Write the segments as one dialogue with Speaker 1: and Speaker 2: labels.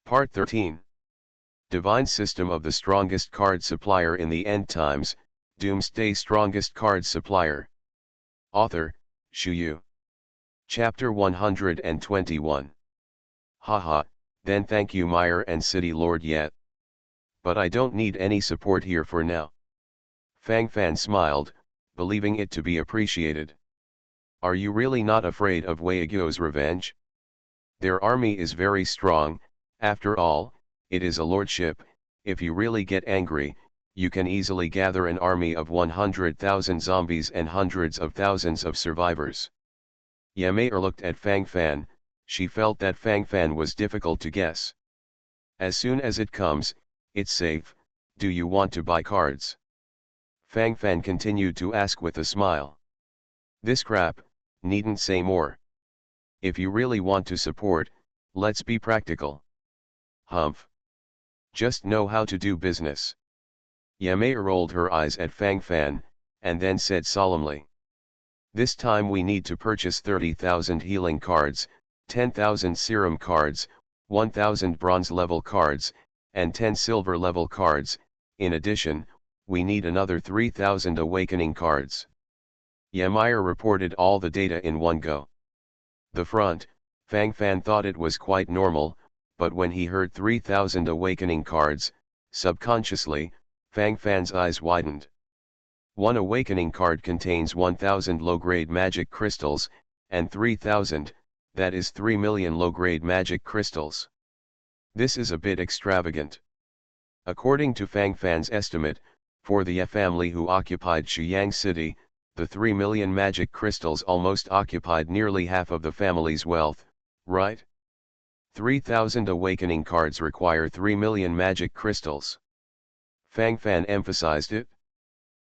Speaker 1: Part 13. Divine System of the Strongest Card Supplier in the End Times, Doomsday Strongest Card Supplier. Author, Shu. Chapter 121. Haha, then thank you Meyer and City Lord yet. But I don't need any support here for now. Fang Fan smiled, believing it to be appreciated. Are you really not afraid of Weiguo's revenge? Their army is very strong, after all, it is a lordship. If you really get angry, you can easily gather an army of 100,000 zombies and hundreds of thousands of survivors. Yamei looked at Fang Fan. She felt that Fang Fan was difficult to guess. As soon as it comes, it's safe. Do you want to buy cards? Fang Fan continued to ask with a smile. This crap, needn't say more. If you really want to support, let's be practical. Humph. Just know how to do business. Yamei rolled her eyes at Fang Fan, and then said solemnly. This time we need to purchase 30,000 healing cards, 10,000 serum cards, 1,000 bronze level cards, and 10 silver level cards. In addition, we need another 3,000 awakening cards. Yamei reported all the data in one go. The front, Fang Fan thought it was quite normal, but when he heard 3,000 awakening cards, subconsciously, Fang Fan's eyes widened. One awakening card contains 1,000 low-grade magic crystals, and 3,000, that is 3 million low-grade magic crystals. This is a bit extravagant. According to Fang Fan's estimate, for the family who occupied Shuyang City, the 3 million magic crystals almost occupied nearly half of the family's wealth, right? 3,000 awakening cards require 3 million magic crystals. Fang Fan emphasized it.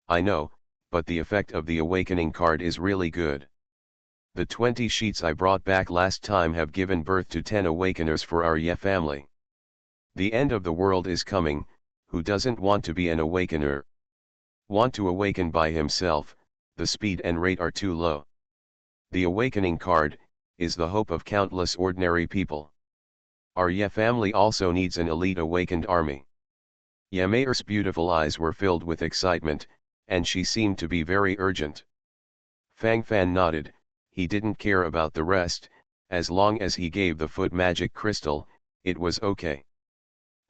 Speaker 1: I know, but the effect of the awakening card is really good. The 20 sheets I brought back last time have given birth to 10 awakeners for our family. The end of the world is coming. Who doesn't want to be an awakener? Want to awaken by himself, the speed and rate are too low. The awakening card is the hope of countless ordinary people. Our family also needs an elite awakened army. Yamei's beautiful eyes were filled with excitement, and she seemed to be very urgent. Fang Fan nodded. He didn't care about the rest, as long as he gave the foot magic crystal, it was okay.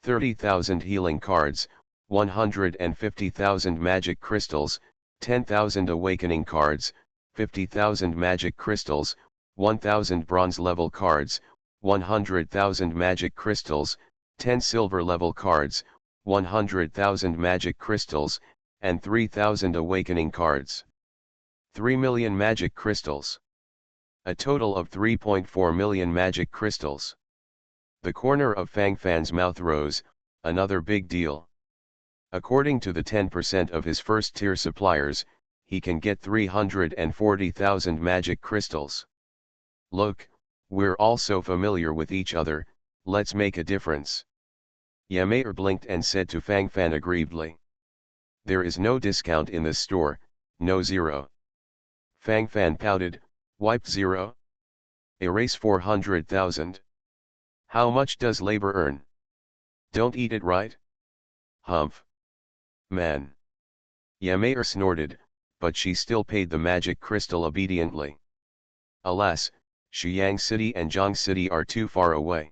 Speaker 1: 30,000 healing cards, 150,000 magic crystals, 10,000 awakening cards, 50,000 magic crystals, 1,000 bronze level cards, 100,000 magic crystals, 10 silver level cards, 100,000 magic crystals, and 3,000 awakening cards. 3 million magic crystals. A total of 3.4 million magic crystals. The corner of Fang Fan's mouth rose, another big deal. According to the 10% of his first-tier suppliers, he can get 340,000 magic crystals. Look, we're all so familiar with each other, let's make a difference. Yamei blinked and said to Fang Fan aggrievedly. There is no discount in this store, no zero. Fang Fan pouted, wiped zero? Erase 400,000. How much does labor earn? Don't eat it right? Humph. Man. Yamei snorted, but she still paid the magic crystal obediently. Alas, Shuyang City and Zhang City are too far away.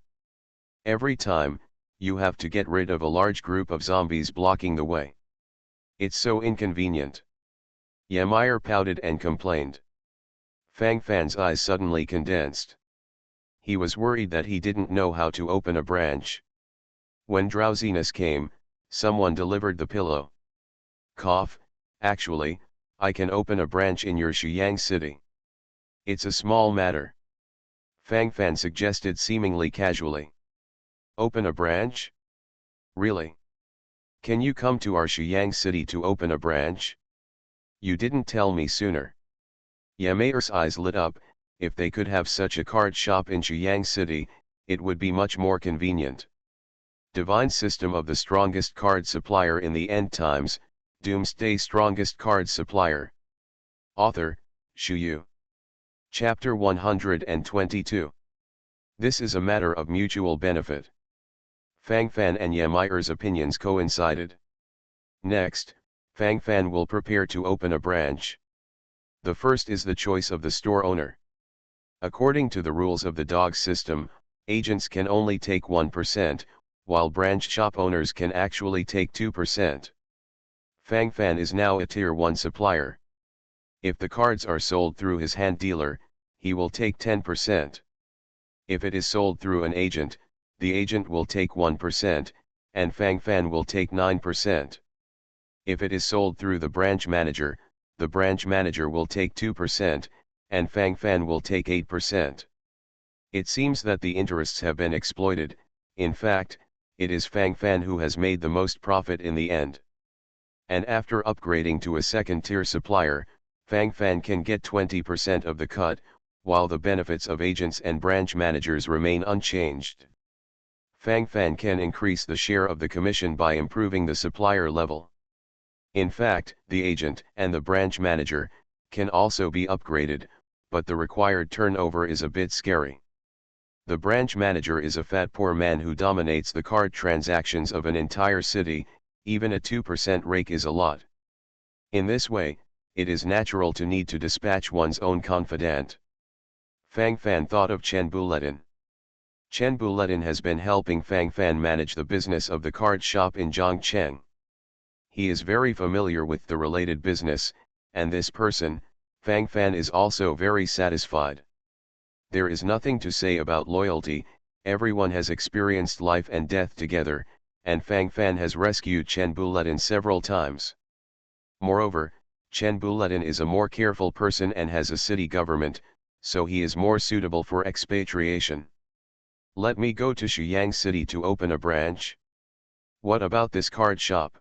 Speaker 1: Every time, you have to get rid of a large group of zombies blocking the way. It's so inconvenient. Yamei pouted and complained. Fang Fan's eyes suddenly condensed. He was worried that he didn't know how to open a branch. When drowsiness came, someone delivered the pillow. Cough, actually, I can open a branch in your Shuyang City. It's a small matter. Fang Fan suggested seemingly casually. Open a branch? Really? Can you come to our Shuyang City to open a branch? You didn't tell me sooner. Yamei's eyes lit up. If they could have such a card shop in Shuyang City, it would be much more convenient. Divine System of the Strongest Card Supplier in the End Times, Doomsday Strongest Card Supplier. Author, Shu. Chapter 122. This is a matter of mutual benefit. Fang Fan and Yameyer's opinions coincided. Next, Fang Fan will prepare to open a branch. The first is the choice of the store owner. According to the rules of the dog system, agents can only take 1%, while branch shop owners can actually take 2%. Fang Fan is now a Tier 1 supplier. If the cards are sold through his hand dealer, he will take 10%. If it is sold through an agent, the agent will take 1%, and Fang Fan will take 9%. If it is sold through the branch manager will take 2%, and Fang Fan will take 8%. It seems that the interests have been exploited. In fact, it is Fang Fan who has made the most profit in the end. And after upgrading to a second-tier supplier, Fang Fan can get 20% of the cut, while the benefits of agents and branch managers remain unchanged. Fang Fan can increase the share of the commission by improving the supplier level. In fact, the agent and the branch manager can also be upgraded, but the required turnover is a bit scary. The branch manager is a fat poor man who dominates the card transactions of an entire city. Even a 2% rake is a lot. In this way, it is natural to need to dispatch one's own confidant. Fang Fan thought of Chen Buletin. Chen Buletin has been helping Fang Fan manage the business of the card shop in Zhongcheng. He is very familiar with the related business, and this person, Fang Fan, is also very satisfied. There is nothing to say about loyalty. Everyone has experienced life and death together, and Fang Fan has rescued Chen Buletin several times. Moreover, Chen Buletin is a more careful person and has a city government, so he is more suitable for expatriation. Let me go to Shuyang City to open a branch. What about this card shop?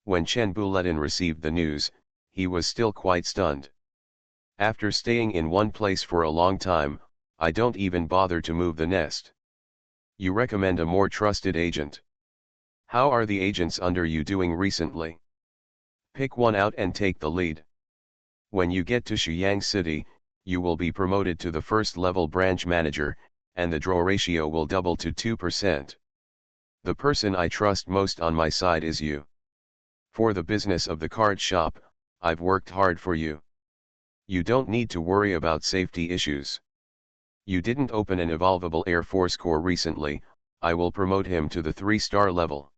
Speaker 1: When Chen Buletin received the news, he was still quite stunned. After staying in one place for a long time, I don't even bother to move the nest. You recommend a more trusted agent. How are the agents under you doing recently? Pick one out and take the lead. When you get to Shuyang City, you will be promoted to the first-level branch manager, and the draw ratio will double to 2%. The person I trust most on my side is you. For the business of the card shop, I've worked hard for you. You don't need to worry about safety issues. You didn't open an evolvable Air Force Corps recently. I will promote him to the 3-star level.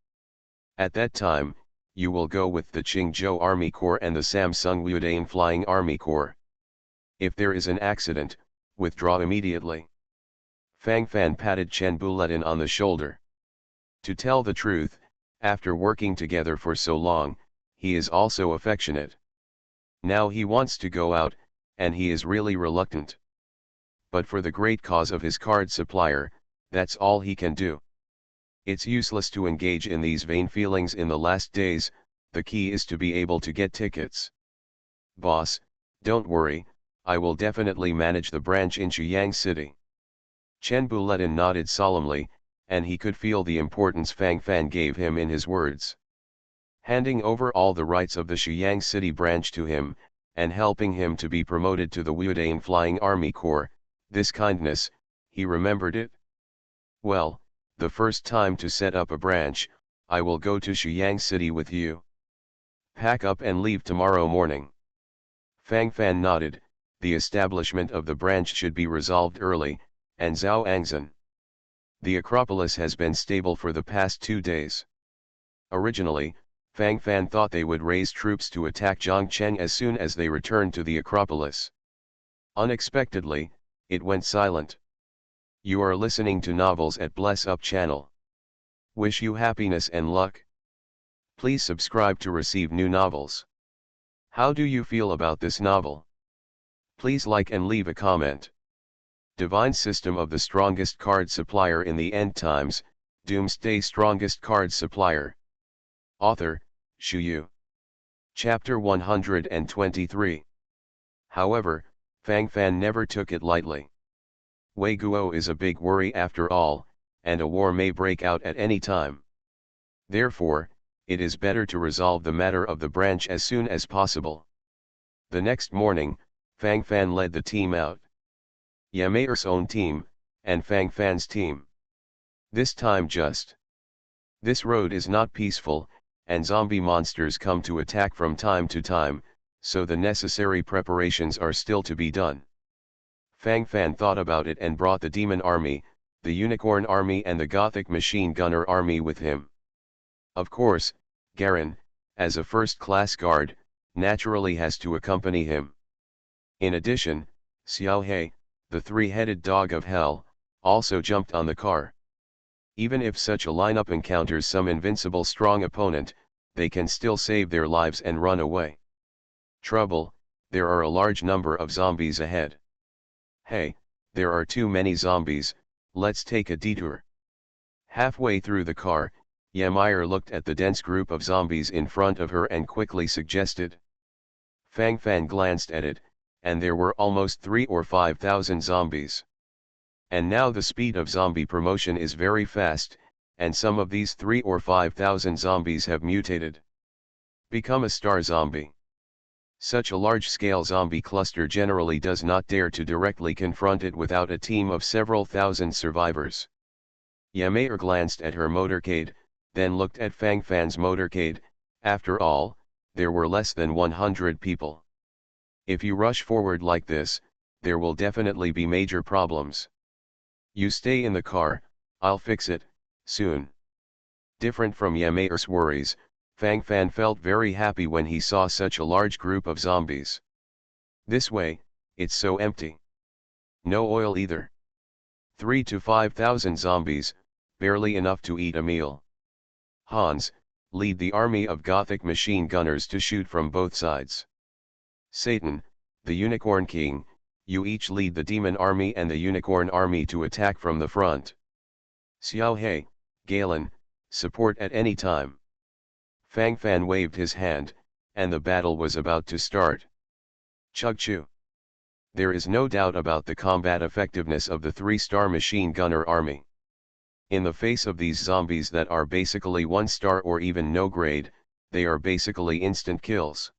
Speaker 1: At that time, you will go with the Qingzhou Army Corps and the Samsung Wudan Flying Army Corps. If there is an accident, withdraw immediately. Fang Fan patted Chen Buletin on the shoulder. To tell the truth, after working together for so long, he is also affectionate. Now he wants to go out, and he is really reluctant. But for the great cause of his card supplier, that's all he can do. It's useless to engage in these vain feelings in the last days. The key is to be able to get tickets. Boss, don't worry, I will definitely manage the branch in Shuyang City. Chen Buletin nodded solemnly, and he could feel the importance Fang Fan gave him in his words. Handing over all the rights of the Shuyang City branch to him, and helping him to be promoted to the Wudan Flying Army Corps, this kindness, he remembered it. Well, the first time to set up a branch, I will go to Shuyang City with you. Pack up and leave tomorrow morning. Fang Fan nodded. The establishment of the branch should be resolved early, and Zhao Angzhen. The Acropolis has been stable for the past 2 days. Originally, Fang Fan thought they would raise troops to attack Zhongcheng as soon as they returned to the Acropolis. Unexpectedly, it went silent. You are listening to Novels at Bless Up channel. Wish you happiness and luck. Please subscribe to receive new novels. How do you feel about this novel? Please like and leave a comment. Divine System of the Strongest Card Supplier in the End Times, Doomsday Strongest Card Supplier. Author, Shu Yu. Chapter 123. However, Fang Fan never took it lightly. Wei Guo is a big worry after all, and a war may break out at any time. Therefore, it is better to resolve the matter of the branch as soon as possible. The next morning, Fang Fan led the team out. Yameyer's own team, and Fang Fan's team. This time just This road is not peaceful, and zombie monsters come to attack from time to time, so the necessary preparations are still to be done. Fang Fan thought about it and brought the demon army, the unicorn army and the gothic machine gunner army with him. Of course, Garen, as a first-class guard, naturally has to accompany him. In addition, Xiao He, the three-headed dog of hell, also jumped on the car. Even if such a lineup encounters some invincible strong opponent, they can still save their lives and run away. Trouble, there are a large number of zombies ahead. Hey, there are too many zombies, let's take a detour. Halfway through the car, Ymir looked at the dense group of zombies in front of her and quickly suggested. Fang Fan glanced at it, and there were almost 3,000 or 5,000 zombies. And now the speed of zombie promotion is very fast, and some of these 3,000 or 5,000 zombies have mutated. Become a star zombie. Such a large-scale zombie cluster generally does not dare to directly confront it without a team of several thousand survivors. Ymir glanced at her motorcade, then looked at Fang Fan's motorcade. After all, there were less than 100 people. If you rush forward like this, there will definitely be major problems. You stay in the car, I'll fix it, soon. Different from Ymir's worries, Fang Fan felt very happy when he saw such a large group of zombies. This way, it's so empty. No oil either. 3,000 to 5,000 zombies, barely enough to eat a meal. Hans, lead the army of Gothic machine gunners to shoot from both sides. Satan, the Unicorn King, you each lead the demon army and the unicorn army to attack from the front. Xiao He, Galen, support at any time. Fang Fan waved his hand, and the battle was about to start. Chug-chu. There is no doubt about the combat effectiveness of the three-star machine gunner army. In the face of these zombies that are basically 1-star or even no grade, they are basically instant kills.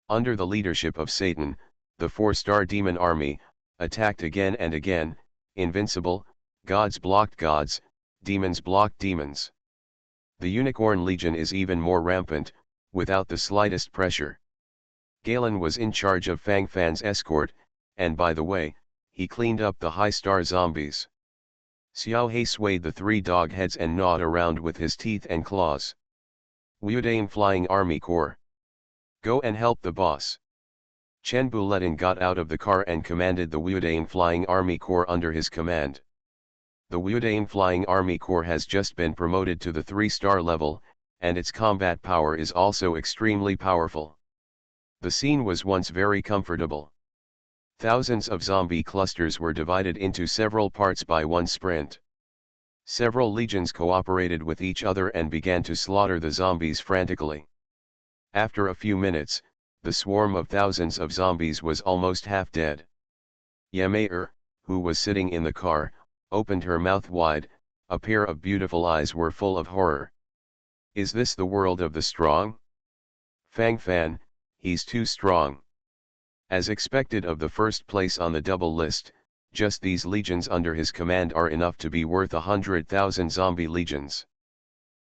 Speaker 1: Under the leadership of Satan, the 4-star demon army, attacked again and again, invincible, gods blocked gods, demons blocked demons. The Unicorn Legion is even more rampant, without the slightest pressure. Galen was in charge of Fang Fan's escort, and by the way, he cleaned up the high-star zombies. Xiao He swayed the 3 dog heads and gnawed around with his teeth and claws. Wudain Flying Army Corps. Go and help the boss. Chen Buletin got out of the car and commanded the Wudain Flying Army Corps under his command. The Wudain Flying Army Corps has just been promoted to the 3-star level, and its combat power is also extremely powerful. The scene was once very comfortable. Thousands of zombie clusters were divided into several parts by one sprint. Several legions cooperated with each other and began to slaughter the zombies frantically. After a few minutes, the swarm of thousands of zombies was almost half dead. Ymir, who was sitting in the car, opened her mouth wide, a pair of beautiful eyes were full of horror. Is this the world of the strong? Fang Fan, he's too strong. As expected of the first place on the double list, just these legions under his command are enough to be worth 100,000 zombie legions.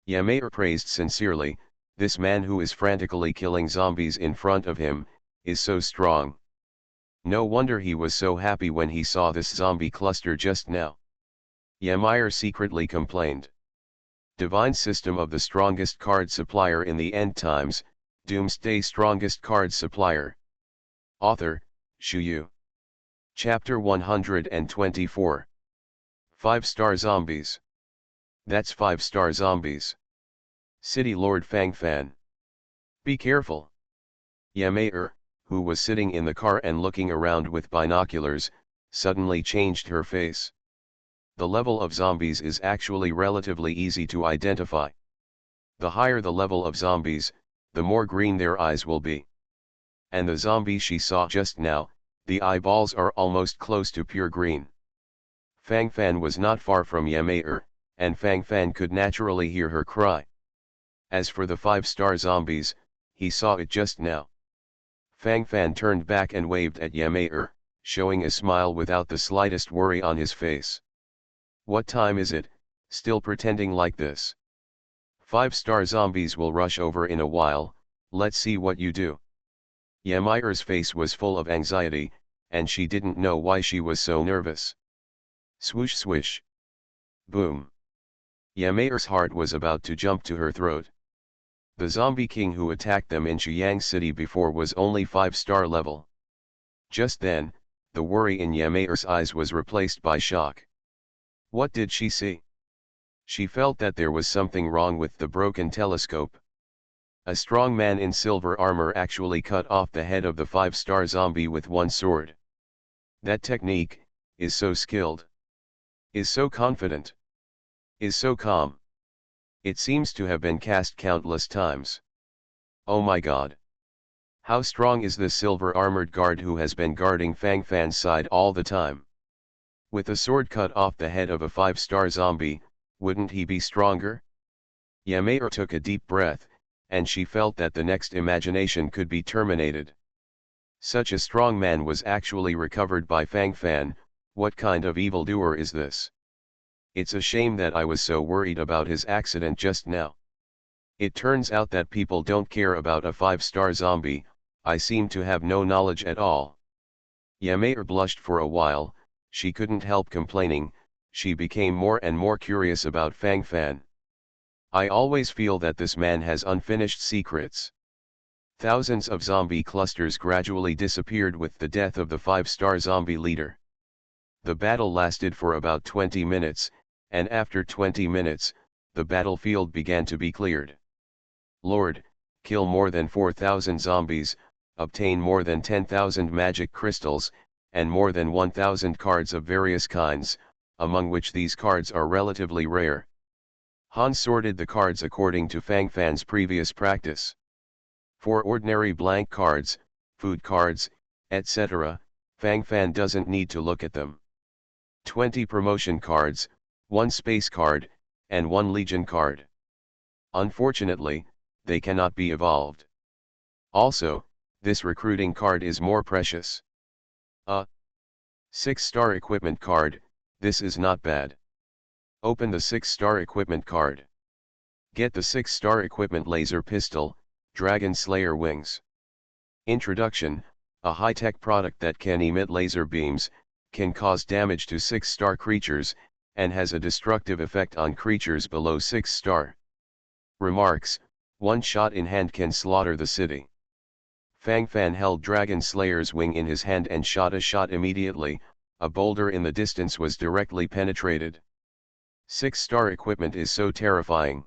Speaker 1: Ymir praised sincerely, this man who is frantically killing zombies in front of him, is so strong. No wonder he was so happy when he saw this zombie cluster just now. Ymir secretly complained. Divine System of the Strongest Card Supplier in the End Times, Doomsday Strongest Card Supplier. Author, Shu Yu. Chapter 124. 5-star zombies. That's 5-star zombies. City Lord Fang Fan. Be careful. Ymir, who was sitting in the car and looking around with binoculars, suddenly changed her face. The level of zombies is actually relatively easy to identify. The higher the level of zombies, the more green their eyes will be. And the zombie she saw just now, the eyeballs are almost close to pure green. Fang Fan was not far from Ymir, and Fang Fan could naturally hear her cry. As for the 5-star zombies, he saw it just now. Fang Fan turned back and waved at Ymir, showing a smile without the slightest worry on his face. What time is it, still pretending like this? 5-star zombies will rush over in a while, let's see what you do. Yamire's face was full of anxiety, and she didn't know why she was so nervous. Swoosh swish. Boom. Yamire's heart was about to jump to her throat. The zombie king who attacked them in Shuyang City before was only 5-star level. Just then, the worry in Yamire's eyes was replaced by shock. What did she see? She felt that there was something wrong with the broken telescope. A strong man in silver armor actually cut off the head of the 5-star zombie with one sword. That technique is so skilled, is so confident, is so calm. It seems to have been cast countless times. Oh my god. How strong is this silver armored guard who has been guarding Fang Fan's side all the time? With a sword cut off the head of a 5-star zombie, wouldn't he be stronger? Yamire took a deep breath, and she felt that the next imagination could be terminated. Such a strong man was actually recovered by Fang Fan. What kind of evildoer is this? It's a shame that I was so worried about his accident just now. It turns out that people don't care about a 5-star zombie. I seem to have no knowledge at all. Yamire blushed for a while. She couldn't help complaining. She became more and more curious about Fang Fan. I always feel that this man has unfinished secrets. Thousands of zombie clusters gradually disappeared with the death of the 5-star zombie leader. The battle lasted for about 20 minutes, and after 20 minutes, the battlefield began to be cleared. Lord, kill more than 4,000 zombies, obtain more than 10,000 magic crystals, and more than 1,000 cards of various kinds, among which these cards are relatively rare. Han sorted the cards according to Fang Fan's previous practice. For ordinary blank cards, food cards, etc., Fang Fan doesn't need to look at them. 20 promotion cards, 1 space card, and 1 legion card. Unfortunately, they cannot be evolved. Also, this recruiting card is more precious. A 6-star equipment card, this is not bad. Open the 6-star equipment card. Get the 6-star equipment laser pistol, Dragon Slayer wings. Introduction, a high-tech product that can emit laser beams, can cause damage to 6-star creatures, and has a destructive effect on creatures below 6-star. Remarks, one shot in hand can slaughter the city. Fang Fan held Dragon Slayer's wing in his hand and shot a shot immediately. A boulder in the distance was directly penetrated. 6-star equipment is so terrifying.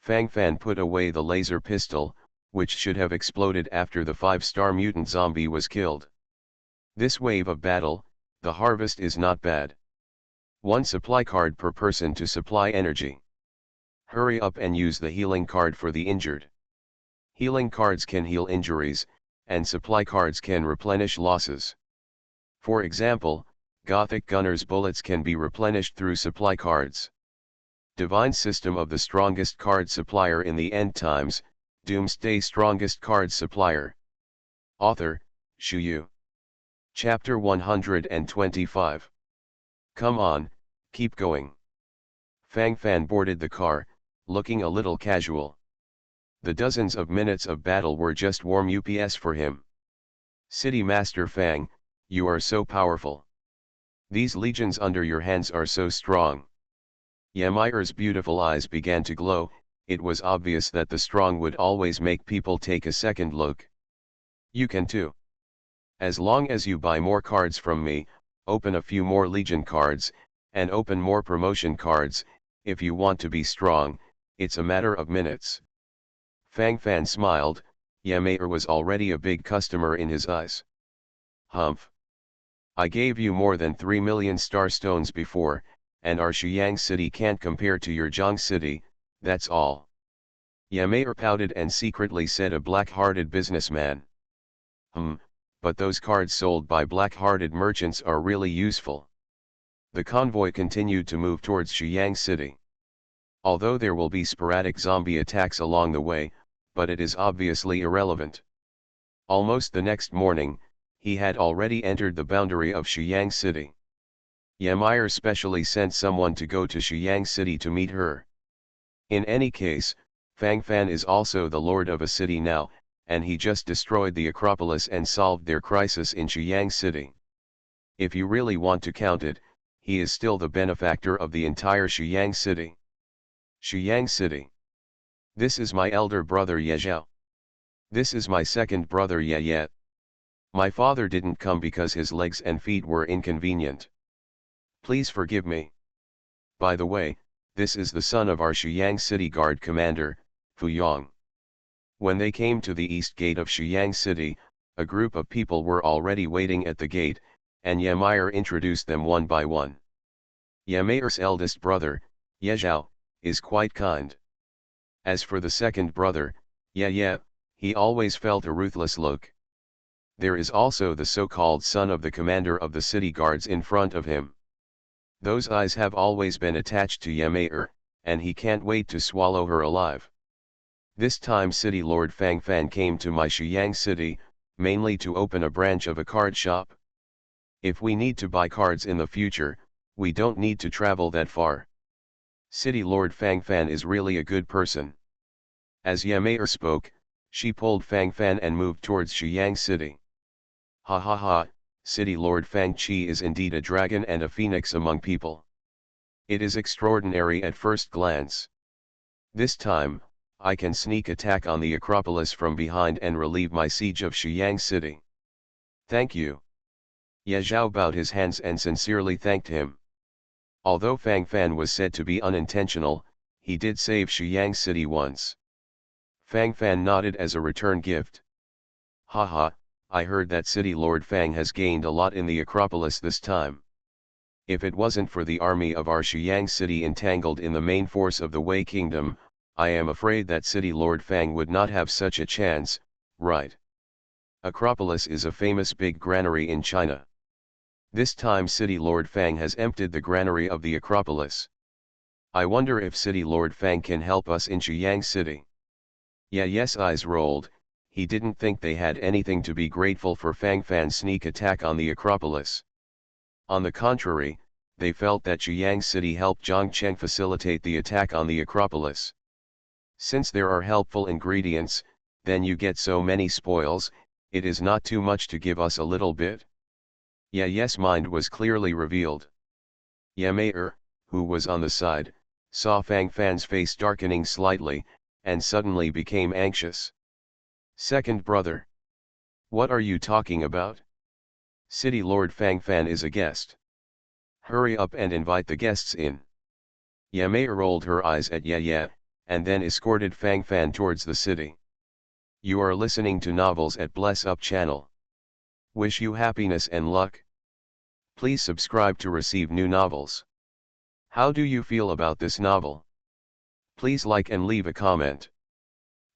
Speaker 1: Fang Fan put away the laser pistol, which should have exploded after the 5-star mutant zombie was killed. This wave of battle, the harvest is not bad. 1 supply card per person to supply energy. Hurry up and use the healing card for the injured. Healing cards can heal injuries, and supply cards can replenish losses. For example, Gothic Gunner's bullets can be replenished through supply cards. Divine System of the Strongest Card Supplier in the End Times, Doomsday Strongest Card Supplier. Author, Shu. Chapter 125. Come on, keep going. Fang Fan boarded the car, looking a little casual. The dozens of minutes of battle were just warm ups for him. City Master Fang, you are so powerful. These legions under your hands are so strong. Yamire's beautiful eyes began to glow. It was obvious that the strong would always make people take a second look. You can too. As long as you buy more cards from me, open a few more legion cards, and open more promotion cards, if you want to be strong, it's a matter of minutes. Fang Fan smiled. Yamire was already a big customer in his eyes. Humph. I gave you more than 3 million star stones before, and our Shuyang city can't compare to your Zhang city, that's all. Yamire pouted and secretly said a black-hearted businessman. But those cards sold by black-hearted merchants are really useful. The convoy continued to move towards Shuyang city. Although there will be sporadic zombie attacks along the way, but it is obviously irrelevant. Almost the next morning, he had already entered the boundary of Shuyang city. Yamire specially sent someone to go to Shuyang city to meet her. In any case, Fang Fan is also the lord of a city now, and he just destroyed the Acropolis and solved their crisis in Shuyang City. If you really want to count it, he is still the benefactor of the entire Shuyang City. Shuyang City. This is my elder brother Ye Zhao. This is my second brother Ye Ye. My father didn't come because his legs and feet were inconvenient. Please forgive me. By the way, this is the son of our Shuyang City Guard commander, Fu Yong. When they came to the east gate of Shuyang City, a group of people were already waiting at the gate, and Ye Meyer introduced them one by one. Ye Meyer's eldest brother, Ye Zhao, is quite kind. As for the second brother, Ye Ye, he always felt a ruthless look. There is also the so-called son of the commander of the city guards in front of him. Those eyes have always been attached to Ye Meyer, and he can't wait to swallow her alive. This time City Lord Fang Fan came to my Shuyang City, mainly to open a branch of a card shop. If we need to buy cards in the future, we don't need to travel that far. City Lord Fang Fan is really a good person. As Ye Meyer spoke, she pulled Fang Fan and moved towards Shuyang City. Ha ha ha, City Lord Fang Qi is indeed a dragon and a phoenix among people. It is extraordinary at first glance. This time, I can sneak attack on the Acropolis from behind and relieve my siege of Shuyang City. Thank you. Ye Zhao bowed his hands and sincerely thanked him. Although Fang Fan was said to be unintentional, he did save Shuyang City once. Fang Fan nodded as a return gift. Haha, I heard that City Lord Fang has gained a lot in the Acropolis this time. If it wasn't for the army of our Shuyang City entangled in the main force of the Wei Kingdom, I am afraid that City Lord Fang would not have such a chance, right? Acropolis is a famous big granary in China. This time City Lord Fang has emptied the granary of the Acropolis. I wonder if City Lord Fang can help us in Shuyang City. Yes, eyes rolled. He didn't think they had anything to be grateful for Fang Fan's sneak attack on the Acropolis. On the contrary, they felt that Shuyang City helped Zhang Cheng facilitate the attack on the Acropolis. Since there are helpful ingredients, then you get so many spoils, it is not too much to give us a little bit. Yes, mind was clearly revealed. Ye Meyer, who was on the side, saw Fang Fan's face darkening slightly, and suddenly became anxious. Second brother. What are you talking about? City Lord Fang Fan is a guest. Hurry up and invite the guests in. Ye Meyer rolled her eyes at Ye, and then escorted Fang Fan towards the city. You are listening to novels at Bless Up channel. Wish you happiness and luck. Please subscribe to receive new novels. How do you feel about this novel? Please like and leave a comment.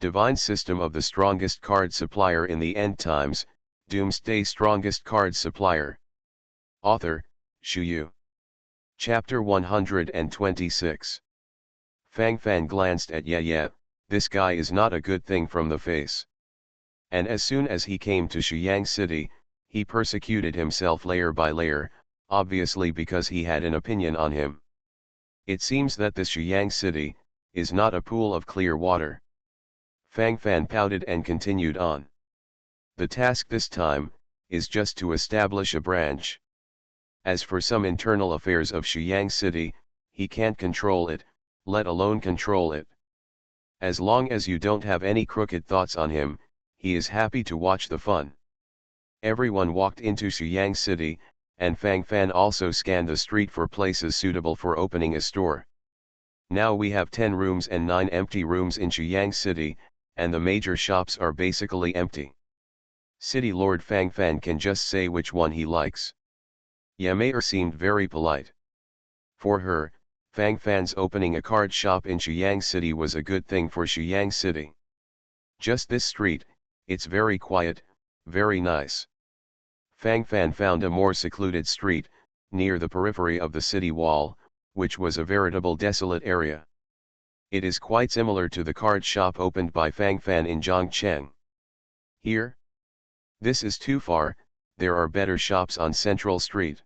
Speaker 1: Divine System of the Strongest Card Supplier in the End Times, Doomsday Strongest Card Supplier. Author, Xu Yu. Chapter 126. Fang Fan glanced at Ye, this guy is not a good thing from the face. And as soon as he came to Shuyang City, he persecuted himself layer by layer, obviously because he had an opinion on him. It seems that this Shuyang City is not a pool of clear water. Fang Fan pouted and continued on. The task this time is just to establish a branch. As for some internal affairs of Shuyang City, he can't control it, let alone control it. As long as you don't have any crooked thoughts on him, he is happy to watch the fun. Everyone walked into Shuyang City, and Fang Fan also scanned the street for places suitable for opening a store. Now we have 10 rooms and 9 empty rooms in Shuyang City, and the major shops are basically empty. City Lord Fang Fan can just say which one he likes. Ye Meyer seemed very polite. For her, Fang Fan's opening a card shop in Shuyang City was a good thing for Shuyang City. Just this street, it's very quiet, very nice. Fang Fan found a more secluded street, near the periphery of the city wall, which was a veritable desolate area. It is quite similar to the card shop opened by Fang Fan in Zhangcheng. Here? This is too far, there are better shops on Central Street.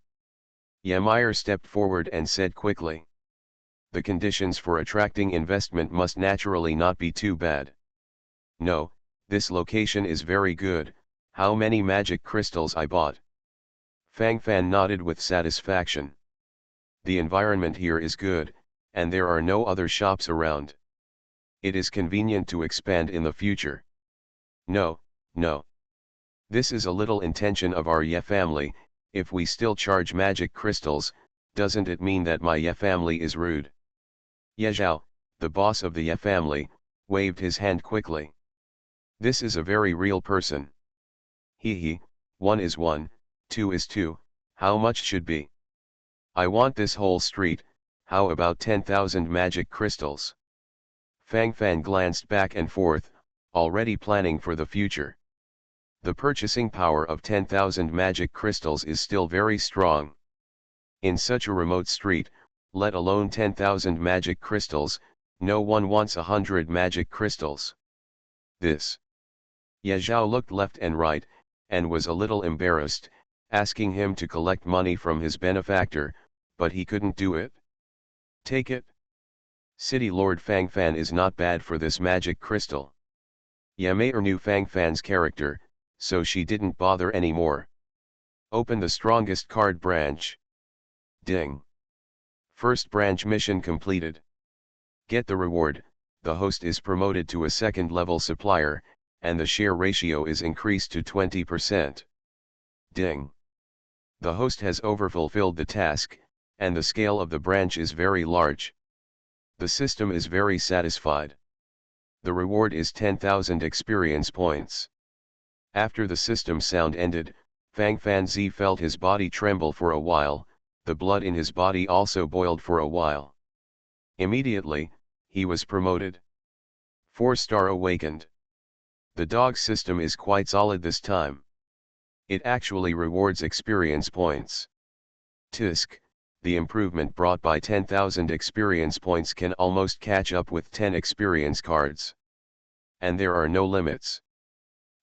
Speaker 1: Ye Meyer stepped forward and said quickly. the conditions for attracting investment must naturally not be too bad. No, this location is very good. How many magic crystals I bought? Fang Fan nodded with satisfaction. The environment here is good, and there are no other shops around. It is convenient to expand in the future. No, no. This is a little intention of our Ye family. If we still charge magic crystals, doesn't it mean that my Ye family is rude? Ye Zhao, the boss of the Ye family, waved his hand quickly. This is a very real person. He, 1 is 1, 2 is 2, how much should be? I want this whole street, how about 10,000 magic crystals? Fang Fan glanced back and forth, already planning for the future. The purchasing power of 10,000 magic crystals is still very strong. In such a remote street, let alone 10,000 magic crystals, no one wants 100 magic crystals. This. Ye Zhao looked left and right, and was a little embarrassed, asking him to collect money from his benefactor, but he couldn't do it. Take it. City Lord Fang Fan is not bad for this magic crystal. Ye Mei knew Fang Fan's character, so she didn't bother anymore. Open the strongest card branch. Ding. First branch mission completed. Get the reward, the host is promoted to a second level supplier, and the share ratio is increased to 20%. Ding. The host has overfulfilled the task, and the scale of the branch is very large. The system is very satisfied. The reward is 10,000 experience points. After the system sound ended, Fang Fanzi felt his body tremble for a while, the blood in his body also boiled for a while. Immediately, he was promoted. 4-star awakened. The dog system is quite solid this time. It actually rewards experience points. Tisk, the improvement brought by 10,000 experience points can almost catch up with 10 experience cards. And there are no limits.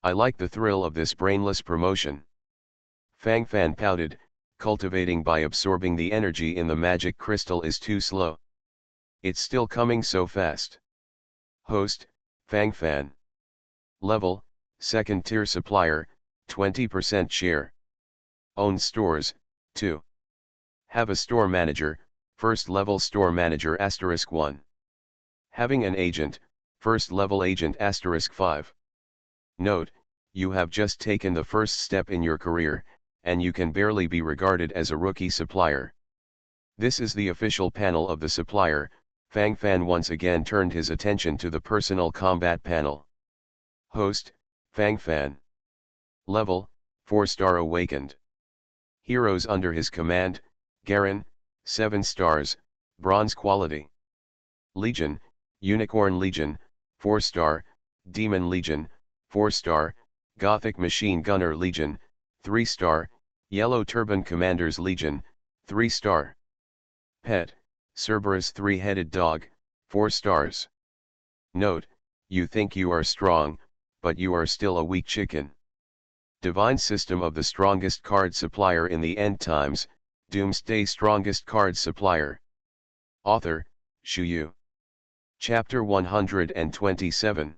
Speaker 1: I like the thrill of this brainless promotion. Fang Fan pouted, cultivating by absorbing the energy in the magic crystal is too slow. It's still coming so fast. Host, Fang Fan. Level, second tier supplier, 20% share. Own stores, 2. Have a store manager, first level store manager *1. Having an agent, first level agent *5. Note, you have just taken the first step in your career, and you can barely be regarded as a rookie supplier. This is the official panel of the supplier. Fang Fan once again turned his attention to the personal combat panel. Host, Fang Fan. Level, 4-star awakened. Heroes under his command, Garen, 7 stars, bronze quality. Legion, Unicorn Legion, 4-star, Demon Legion, 4-star, Gothic Machine Gunner Legion, 3-star, Yellow Turban Commanders Legion, 3-star. Pet, Cerberus 3-headed dog, 4 stars. Note, you think you are strong, but you are still a weak chicken. Divine system of the strongest card supplier in the end times, Doomsday strongest card supplier. Author, Shu Yu. Chapter 127.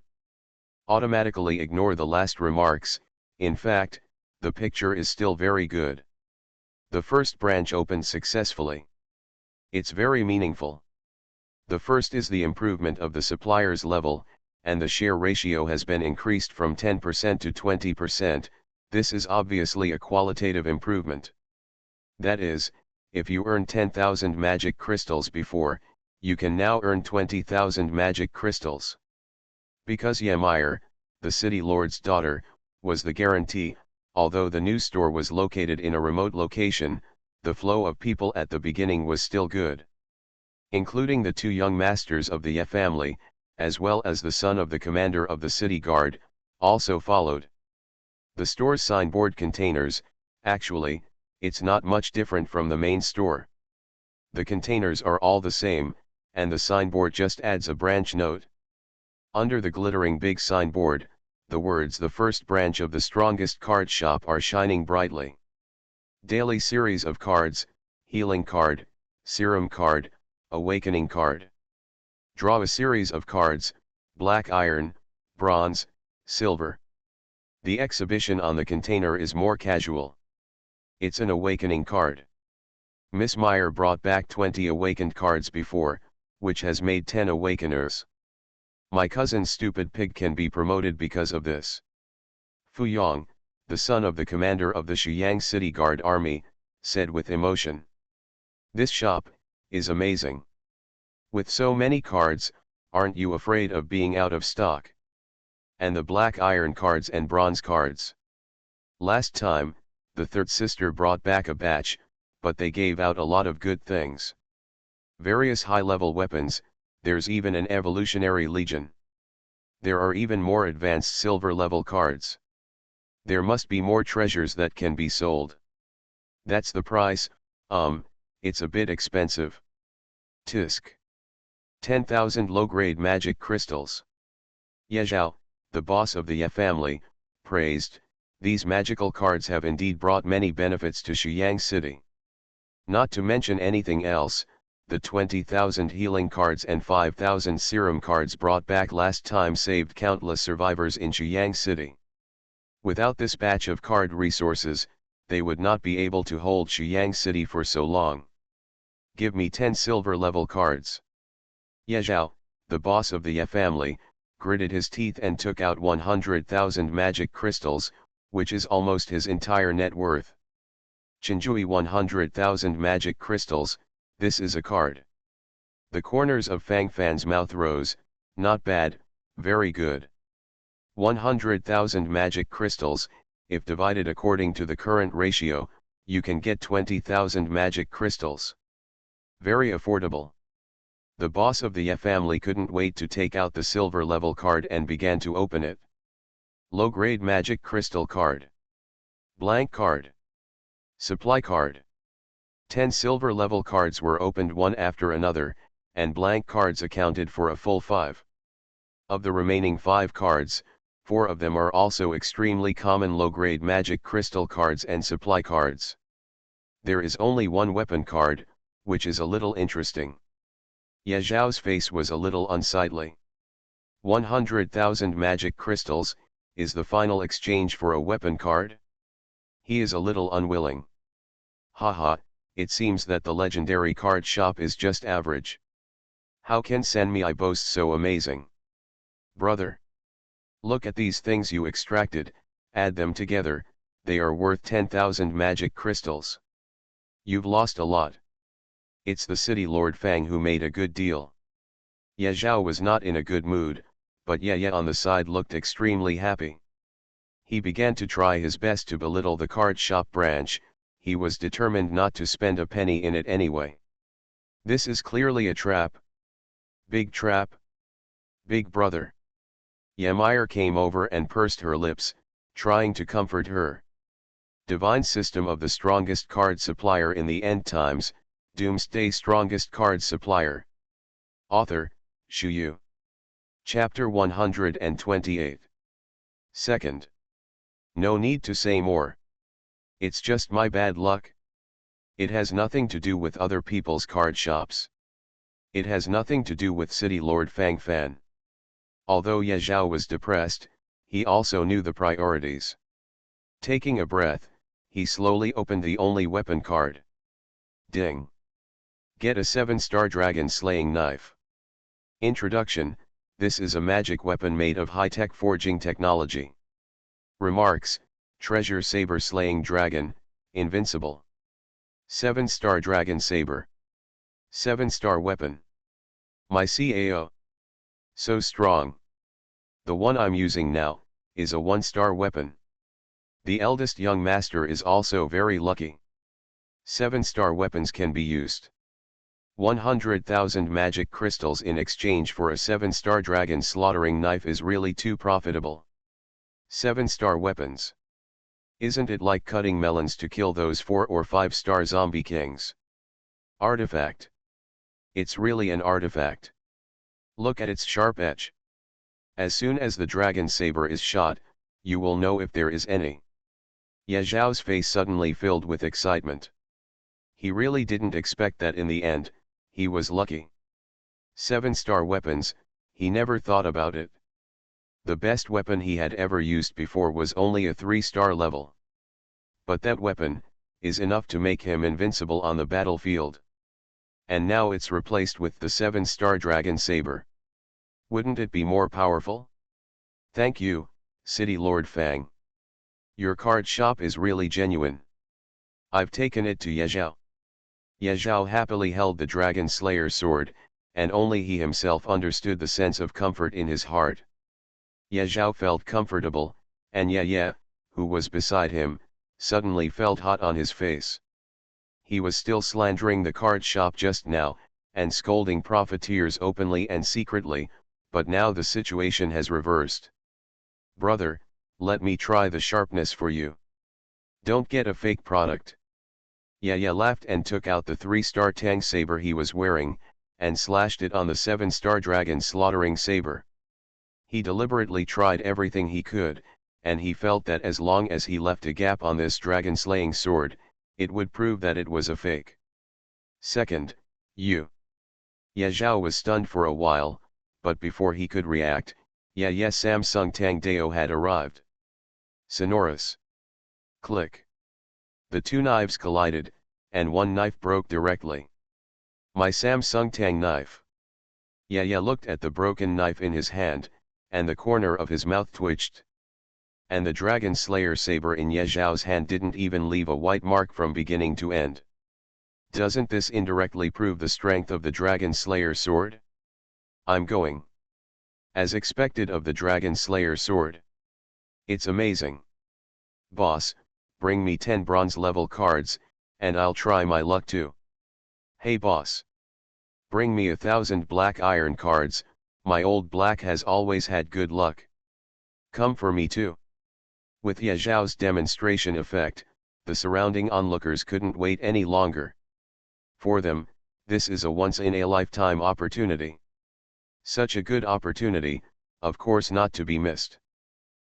Speaker 1: Automatically ignore the last remarks. In fact, the picture is still very good. The first branch opened successfully. It's very meaningful. The first is the improvement of the supplier's level, and the share ratio has been increased from 10% to 20%, this is obviously a qualitative improvement. That is, if you earned 10,000 magic crystals before, you can now earn 20,000 magic crystals. Because Ymir, the city lord's daughter, was the guarantee, although the new store was located in a remote location, the flow of people at the beginning was still good. Including the 2 young masters of the Ye family, as well as the son of the commander of the city guard, also followed. The store's signboard containers, actually, it's not much different from the main store. The containers are all the same, and the signboard just adds a branch note. Under the glittering big signboard, the words "The first branch of the strongest card shop" are shining brightly. Daily series of cards, healing card, serum card, Awakening card. Draw a series of cards, black iron, bronze, silver. The exhibition on the container is more casual. It's an awakening card. Miss Meyer brought back 20 awakened cards before, which has made 10 awakeners. My cousin's stupid pig can be promoted because of this. Fu Yong, the son of the commander of the Shuyang City Guard Army, said with emotion. This shop is amazing. With so many cards, aren't you afraid of being out of stock? And the black iron cards and bronze cards. Last time, the third sister brought back a batch, but they gave out a lot of good things. Various high-level weapons, there's even an evolutionary legion. There are even more advanced silver-level cards. There must be more treasures that can be sold. That's the price, it's a bit expensive. Tisk. 10,000 low-grade magic crystals. Ye Zhao, the boss of the Ye family, praised, these magical cards have indeed brought many benefits to Shuyang City. Not to mention anything else, the 20,000 healing cards and 5,000 serum cards brought back last time saved countless survivors in Shuyang City. Without this batch of card resources, they would not be able to hold Shuyang City for so long. Give me 10 silver level cards. Ye Zhao, the boss of the Ye family, gritted his teeth and took out 100,000 magic crystals, which is almost his entire net worth. Chinjui 100,000 magic crystals, this is a card. The corners of Fang Fan's mouth rose, not bad, very good. 100,000 magic crystals, if divided according to the current ratio, you can get 20,000 magic crystals. Very affordable. The boss of the Ye family couldn't wait to take out the silver level card and began to open it. Low-grade magic crystal card. Blank card. Supply card. 10 silver level cards were opened one after another, and blank cards accounted for a full 5. Of the remaining 5 cards, 4 of them are also extremely common low-grade magic crystal cards and supply cards. There is only one weapon card, which is a little interesting. Ye Zhao's face was a little unsightly. 100,000 magic crystals, is the final exchange for a weapon card? He is a little unwilling. Haha, it seems that the legendary card shop is just average. How can Sanmei boast so amazing? Brother. Look at these things you extracted, add them together, they are worth 10,000 magic crystals. You've lost a lot. It's the city Lord Fang who made a good deal. Ye Zhao was not in a good mood, but Ye on the side looked extremely happy. He began to try his best to belittle the card shop branch, he was determined not to spend a penny in it anyway. This is clearly a trap. Big trap. Big brother. Ye Meyer came over and pursed her lips, trying to comfort her. Divine system of the strongest card supplier in the end times, Doomsday strongest card supplier. Author, Xu Yu. Chapter 128. Second. No need to say more. It's just my bad luck. It has nothing to do with other people's card shops. It has nothing to do with City Lord Fang Fan. Although Ye Zhao was depressed, he also knew the priorities. Taking a breath, he slowly opened the only weapon card. Ding. Get a 7-star dragon slaying knife. Introduction, this is a magic weapon made of high-tech forging technology. Remarks, treasure saber slaying dragon, invincible. 7-star dragon saber. 7-star weapon. My CAO. So strong. The one I'm using now, is a 1-star weapon. The eldest young master is also very lucky. 7-star weapons can be used. 100,000 magic crystals in exchange for a 7-star dragon slaughtering knife is really too profitable. 7-star weapons. Isn't it like cutting melons to kill those 4 or 5-star zombie kings? Artifact. It's really an artifact. Look at its sharp edge. As soon as the dragon saber is shot, you will know if there is any. Ye Zhao's face suddenly filled with excitement. He really didn't expect that in the end, he was lucky. 7-star weapons, he never thought about it. The best weapon he had ever used before was only a 3-star level. But that weapon is enough to make him invincible on the battlefield. And now it's replaced with the 7-star Dragon Saber. Wouldn't it be more powerful? Thank you, City Lord Fang. Your card shop is really genuine. I've taken it to Ye Zhao. Ye Zhao happily held the Dragon Slayer sword, and only he himself understood the sense of comfort in his heart. Ye Zhao felt comfortable, and Ye, who was beside him, suddenly felt hot on his face. He was still slandering the card shop just now, and scolding profiteers openly and secretly, but now the situation has reversed. Brother, let me try the sharpness for you. Don't get a fake product. Ye laughed and took out the 3-star Tang saber he was wearing, and slashed it on the 7-star Dragon slaughtering saber. He deliberately tried everything he could, and he felt that as long as he left a gap on this dragon slaying sword, it would prove that it was a fake. Second, you. Ye Zhao was stunned for a while, but before he could react, Ye Samsung Tang Dao had arrived. Sonorous. Click. The two knives collided, and one knife broke directly. My Samsung Tang knife. Ye looked at the broken knife in his hand, and the corner of his mouth twitched. And the Dragon Slayer saber in Ye Zhao's hand didn't even leave a white mark from beginning to end. Doesn't this indirectly prove the strength of the Dragon Slayer sword? I'm going. As expected of the Dragon Slayer sword. It's amazing. Boss, bring me 10 bronze level cards, and I'll try my luck too. Hey boss. Bring me 1,000 black iron cards, my old black has always had good luck. Come for me too. With Ye Zhao's demonstration effect, the surrounding onlookers couldn't wait any longer. For them, this is a once-in-a-lifetime opportunity. Such a good opportunity, of course not to be missed.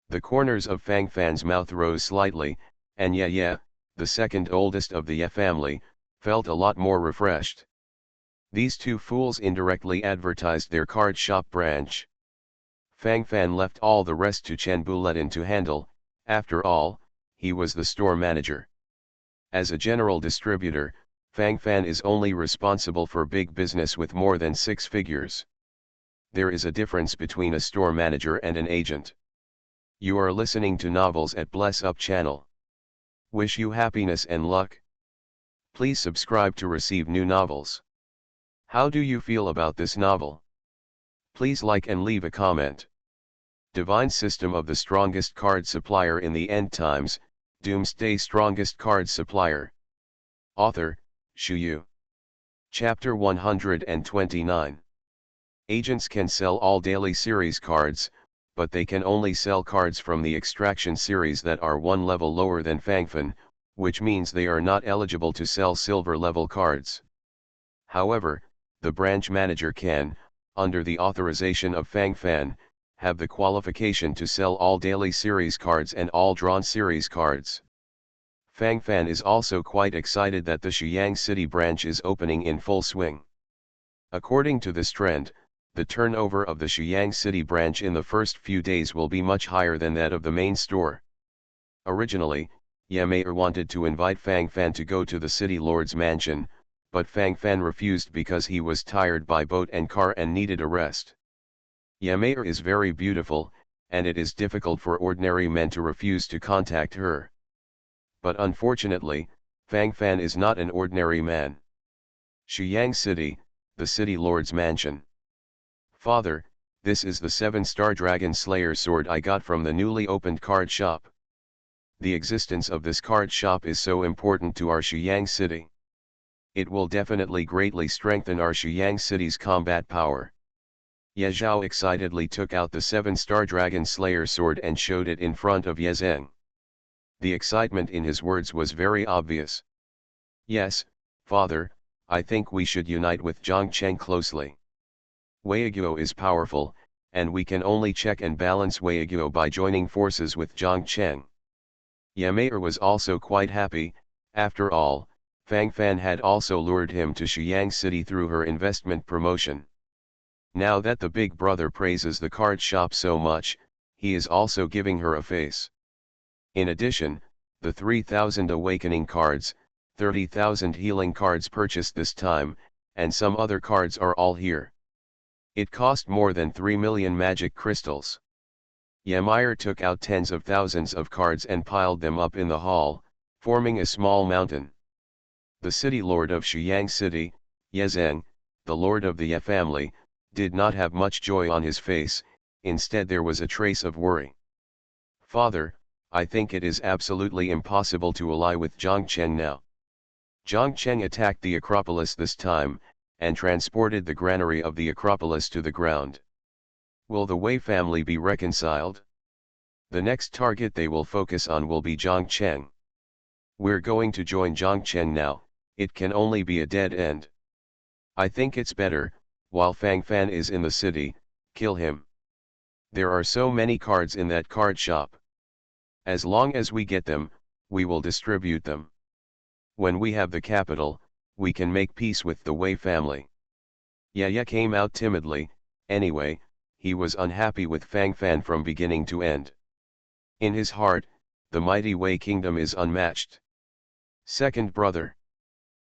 Speaker 1: The corners of Fang Fan's mouth rose slightly, and Ye, the second oldest of the Ye family, felt a lot more refreshed. These two fools indirectly advertised their card shop branch. Fang Fan left all the rest to Chen Buletin to handle. After all, he was the store manager. As a general distributor, Fang Fan is only responsible for big business with more than 6 figures. There is a difference between a store manager and an agent. You are listening to Novels at Bless Up channel. Wish you happiness and luck. Please subscribe to receive new novels. How do you feel about this novel? Please like and leave a comment. Divine System of the Strongest Card Supplier in the End Times, Doomsday Strongest Card Supplier. Author, Shu Yu. Chapter 129. Agents can sell all daily series cards, but they can only sell cards from the extraction series that are one level lower than Fangfan, which means they are not eligible to sell silver level cards. However, the branch manager can, under the authorization of Fangfan, have the qualification to sell all daily series cards and all drawn series cards. Fangfan is also quite excited that the Shuyang City branch is opening in full swing. According to this trend, the turnover of the Shuyang City branch in the first few days will be much higher than that of the main store. Originally, Ye Mei wanted to invite Fangfan to go to the city lord's mansion, but Fangfan refused because he was tired by boat and car and needed a rest. Ye Mei is very beautiful, and it is difficult for ordinary men to refuse to contact her. But unfortunately, Fangfan is not an ordinary man. Shuyang City, the city lord's mansion. Father, this is the 7-star Dragon Slayer sword I got from the newly opened card shop. The existence of this card shop is so important to our Shuyang City. It will definitely greatly strengthen our Shuyang City's combat power. Ye Zhao excitedly took out the 7-star Dragon Slayer sword and showed it in front of Ye Zheng. The excitement in his words was very obvious. Yes, father, I think we should unite with Zhang Cheng closely. Weiguo is powerful, and we can only check and balance Weiguo by joining forces with Zhang Cheng. Ye Mei was also quite happy. After all, Fang Fan had also lured him to Shuyang City through her investment promotion. Now that the big brother praises the card shop so much, he is also giving her a face. In addition, the 3,000 awakening cards, 30,000 healing cards purchased this time, and some other cards are all here. It cost more than 3 million magic crystals. Ymir took out tens of thousands of cards and piled them up in the hall, forming a small mountain. The city lord of Shuyang City, Yezeng, the lord of the Ye family, did not have much joy on his face, instead there was a trace of worry. Father, I think it is absolutely impossible to ally with Zhongcheng now. Zhongcheng attacked the Acropolis this time, and transported the granary of the Acropolis to the ground. Will the Wei family be reconciled? The next target they will focus on will be Zhongcheng. We're going to join Zhongcheng now, it can only be a dead end. I think it's better, while Fang Fan is in the city, kill him. There are so many cards in that card shop. As long as we get them, we will distribute them. When we have the capital, we can make peace with the Wei family. Ye came out timidly, anyway, he was unhappy with Fang Fan from beginning to end. In his heart, the mighty Wei kingdom is unmatched. Second brother.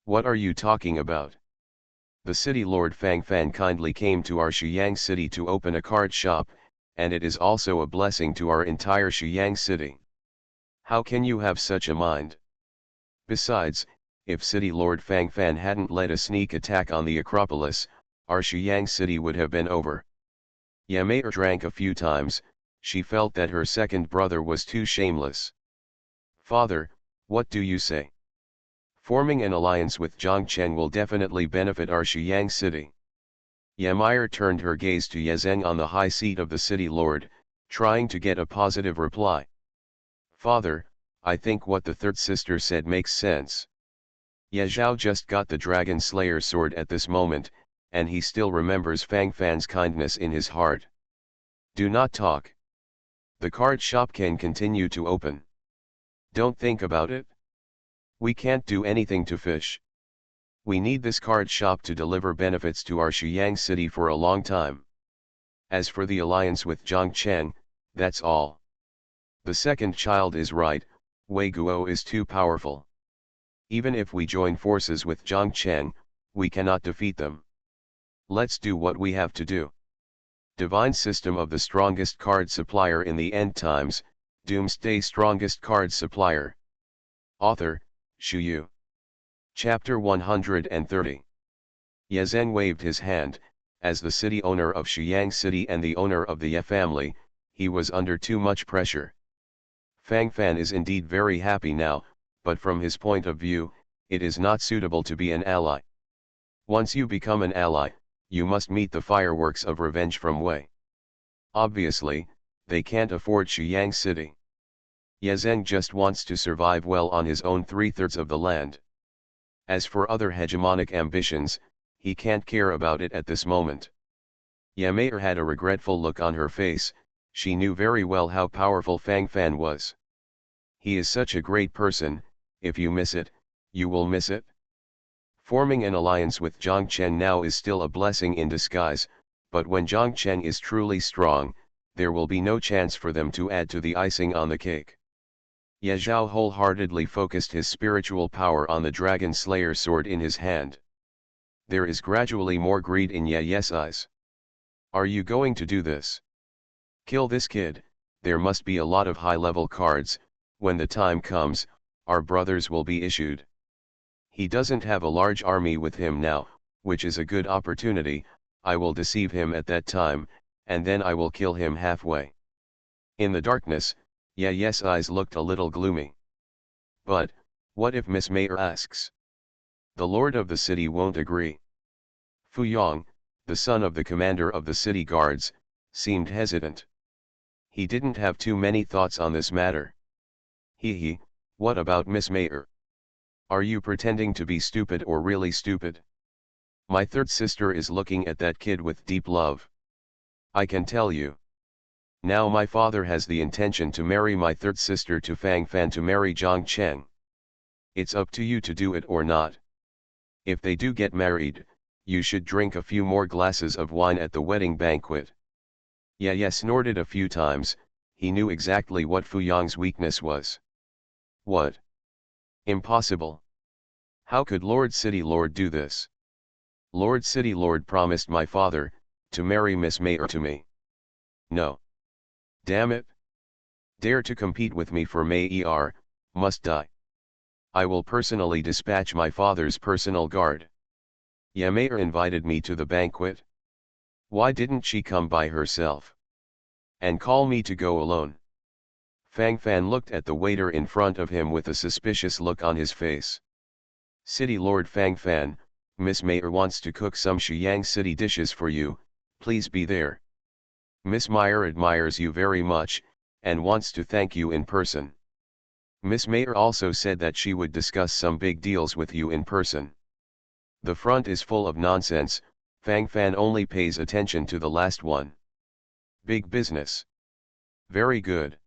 Speaker 1: What are you talking about? The city lord Fang Fan kindly came to our Shuyang city to open a card shop, and it is also a blessing to our entire Shuyang city. How can you have such a mind? Besides, if city lord Fang Fan hadn't led a sneak attack on the Acropolis, our Shuyang city would have been over. Ymir drank a few times, she felt that her second brother was too shameless. Father, what do you say? Forming an alliance with Zhongcheng will definitely benefit our Shuyang city. Ymir turned her gaze to Yezeng on the high seat of the city lord, trying to get a positive reply. Father, I think what the third sister said makes sense. Ye Zhao just got the Dragon Slayer sword at this moment, and he still remembers Fang Fan's kindness in his heart. Do not talk. The card shop can continue to open. Don't think about it. We can't do anything to fish. We need this card shop to deliver benefits to our Shuyang city for a long time. As for the alliance with Zhongcheng, that's all. The second child is right, Wei Guo is too powerful. Even if we join forces with Zhongcheng, we cannot defeat them. Let's do what we have to do. Divine System of the Strongest Card Supplier in the End Times, Doomsday Strongest Card Supplier. Author, Shu Yu. Chapter 130. Yezeng waved his hand, as the city owner of Shuyang City and the owner of the Ye family, he was under too much pressure. Fang Fan is indeed very happy now, but from his point of view, it is not suitable to be an ally. Once you become an ally, you must meet the fireworks of revenge from Wei. Obviously, they can't afford Shuyang City. Yezeng just wants to survive well on his own 3/3 of the land. As for other hegemonic ambitions, he can't care about it at this moment. Ymir had a regretful look on her face, she knew very well how powerful Fang Fan was. He is such a great person, if you miss it, you will miss it. Forming an alliance with Zhongcheng now is still a blessing in disguise, but when Zhongcheng is truly strong, there will be no chance for them to add to the icing on the cake. Ye Zhao wholeheartedly focused his spiritual power on the Dragon Slayer sword in his hand. There is gradually more greed in Ye's eyes. Are you going to do this? Kill this kid, there must be a lot of high-level cards, when the time comes, our brothers will be issued. He doesn't have a large army with him now, which is a good opportunity, I will deceive him at that time, and then I will kill him halfway. In the darkness, Ye's eyes looked a little gloomy. But, what if Miss Mayer asks? The lord of the city won't agree. Fu Yong, the son of the commander of the city guards, seemed hesitant. He didn't have too many thoughts on this matter. What about Miss Mayer? Are you pretending to be stupid or really stupid? My third sister is looking at that kid with deep love. I can tell you. Now my father has the intention to marry my third sister to Fang Fan to marry Zhongcheng. It's up to you to do it or not. If they do get married, you should drink a few more glasses of wine at the wedding banquet. Yeah, snorted a few times. He knew exactly what Fu Yang's weakness was. What? Impossible. How could Lord City Lord do this? Lord City Lord promised my father to marry Miss Mayer to me. No. Damn it. Dare to compete with me for Mayer, must die. I will personally dispatch my father's personal guard. Yeah, Mayer invited me to the banquet. Why didn't she come by herself? And call me to go alone? Fang Fan looked at the waiter in front of him with a suspicious look on his face. City Lord Fang Fan, Miss Mayer wants to cook some Shiyang City dishes for you, please be there. Miss Mayer admires you very much, and wants to thank you in person. Miss Mayer also said that she would discuss some big deals with you in person. The front is full of nonsense, Fang Fan only pays attention to the last one. Big business. Very good.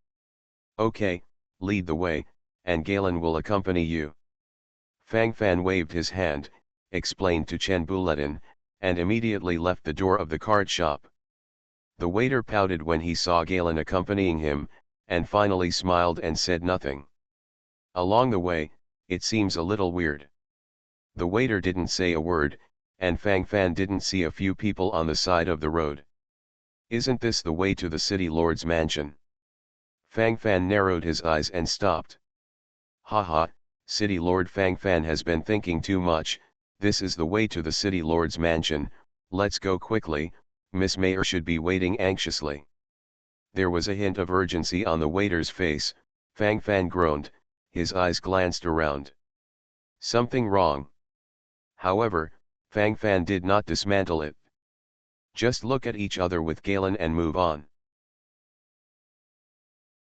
Speaker 1: Okay, lead the way, and Galen will accompany you. Fang Fan waved his hand, explained to Chen Buletin, and immediately left the door of the card shop. The waiter pouted when he saw Galen accompanying him, and finally smiled and said nothing. Along the way, it seems a little weird. The waiter didn't say a word, and Fang Fan didn't see a few people on the side of the road. Isn't this the way to the city lord's mansion? Fang Fan narrowed his eyes and stopped. Haha, city lord Fang Fan has been thinking too much, this is the way to the city lord's mansion, let's go quickly, Miss Mayer should be waiting anxiously. There was a hint of urgency on the waiter's face. Fang Fan groaned, his eyes glanced around. Something wrong. However, Fang Fan did not dismantle it. Just look at each other with Galen and move on.